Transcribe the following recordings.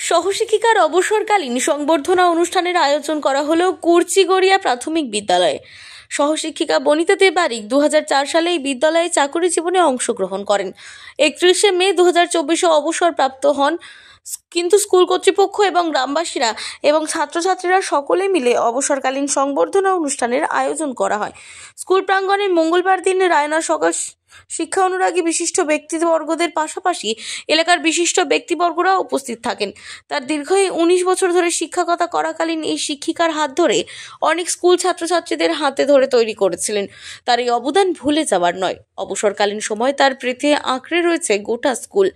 সহশিক্ষিকার অবসরকালীন সংবর্ধনা অনুষ্ঠানের আয়োজন করা হলো কুর্চিগড়িয়া প্রাথমিক বিদ্যালয়ে। সহশিক্ষিকা বনিতা দে বারিক 2004 সালে এই বিদ্যালয়ে চাকরি জীবনে অংশগ্রহণ করেন। 31শে মে 2024 অবসরপ্রাপ্ত হন। কিন্তু স্কুল কর্তৃপক্ষ এবং গ্রামবাসীরা এবং ছাত্রছাত্রীরা সকলে মিলে অবসরকালীন সংবর্ধনা অনুষ্ঠানের আয়োজন করা হয়। স্কুল প্রাঙ্গণে মঙ্গলবার দিন রায়না সকাল শিক্ষা অনুরাগী বিশিষ্ট ব্যক্তিবর্গদের পাশাপাশি এলাকার বিশিষ্ট ব্যক্তিবর্গরা উপস্থিত থাকেন। তার দীর্ঘ 19 বছর ধরে শিক্ষকতা করাকালীন এই শিক্ষিকার হাত ধরে অনেক স্কুল ছাত্রছাত্রীদের হাতে ধরে তৈরি করেছিলেন। তার এই অবদান ভুলে যাওয়ার নয়। অবসরকালীন সময় তার প্রীতি আঁকড়ে রয়েছে গোটা স্কুল।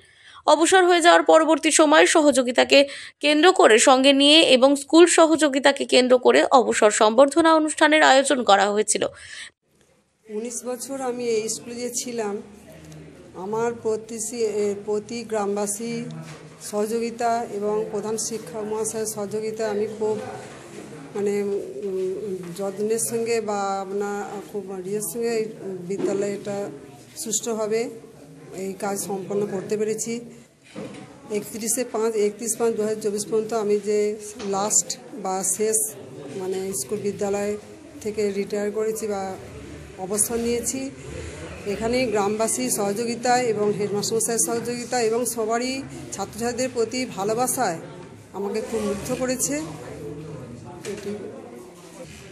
অবসর হয়ে যাওয়ার পরবর্তী সময়ে সহযোগিতাকে কেন্দ্র করে সঙ্গে নিয়ে এবং স্কুল সহযোগিতাকে কেন্দ্র করে অবসর সম্বর্ধনা অনুষ্ঠানের আয়োজন করা হয়েছিল। 19 বছর আমি এই স্কুলে ছিলাম। আমার প্রতি গ্রামবাসী সহযোগিতা এবং প্রধান শিক্ষক মহাশয়ের সহযোগিতা আমি খুব যত্নের সঙ্গে বা আপনার খুব ইয়ের সঙ্গে বিদ্যালয়টা সুষ্ঠুভাবে এই কাজ সম্পন্ন করতে পেরেছি। 31/5/2024 পর্যন্ত আমি যে লাস্ট বা শেষ স্কুল বিদ্যালয় থেকে রিটায়ার করেছি বা অবসর নিয়েছি। এখানে গ্রামবাসী সহযোগিতায় এবং হেডমাস্টারমশাইয়ের সহযোগিতা এবং সবারই ছাত্রছাত্রীদের প্রতি ভালোবাসায় আমাকে খুব মুগ্ধ করেছে।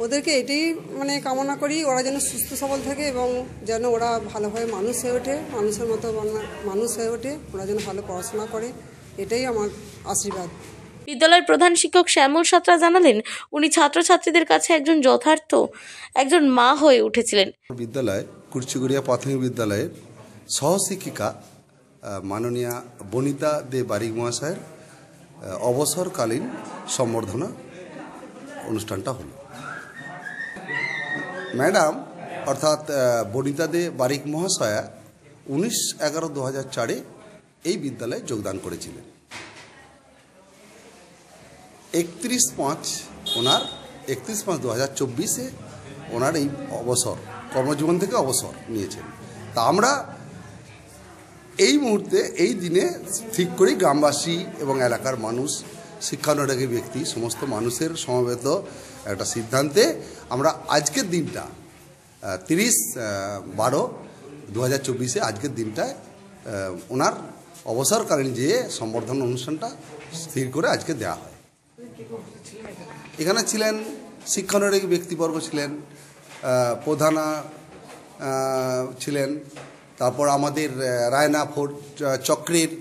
ওদেরকে এটাই কামনা করি, ওরা যেন সুস্থ সবল থাকে এবং যেন ওরা ভালোভাবে মানুষ হয়ে ওঠে, মানুষের মতো মানুষ হয়ে ওঠে, ওরা যেন ভালো পড়াশোনা করে, এটাই আমার আশীর্বাদ। বিদ্যালয়ের প্রধান শিক্ষক শ্যামল সাঁতরা জানালেন, উনি ছাত্রছাত্রীদের কাছে একজন যথার্থ একজন মা হয়ে উঠেছিলেন। বিদ্যালয় কুর্চিগড়িয়া প্রাথমিক বিদ্যালয়ের সহশিক্ষিকা মাননীয়া বনিতা দে বারিক মহাশয়ের অবসরকালীন সম্বর্ধনা অনুষ্ঠানটা হল। ম্যাডাম অর্থাৎ বনিতা দে বারিক মহাশয়া 19/11/2004 এই বিদ্যালয়ে যোগদান করেছিলেন। 31/5/2024 ওনার এই অবসর কর্মজীবন থেকে অবসর নিয়েছেন। তা আমরা এই মুহূর্তে এই দিনে ঠিক করি গ্রামবাসী এবং এলাকার মানুষ, শিক্ষানুরাগী ব্যক্তি, সমস্ত মানুষের সমবেত একটা সিদ্ধান্তে আমরা আজকের দিনটা 30/12/2024 আজকের দিনটায় ওনার অবসরকালীন যে সম্বর্ধনা অনুষ্ঠানটা স্থির করে আজকে দেওয়া হয়। এখানে ছিলেন শিক্ষানুরাগী ব্যক্তিবর্গ, ছিলেন প্রধানা ছিলেন, তারপর আমাদের রায়না ফোর্ট চক্রের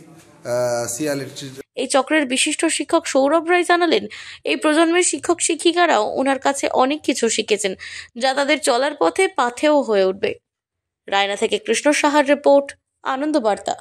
এই চক্রের বিশিষ্ট শিক্ষক সৌরভ রায় জানালেন, এই প্রজন্মের শিক্ষক শিক্ষিকারাও ওনার কাছে অনেক কিছু শিখেছেন, যা তাদের চলার পথে পাথেয় হয়ে উঠবে। রায়না থেকে কৃষ্ণ সাহার রিপোর্ট, আনন্দ বার্তা।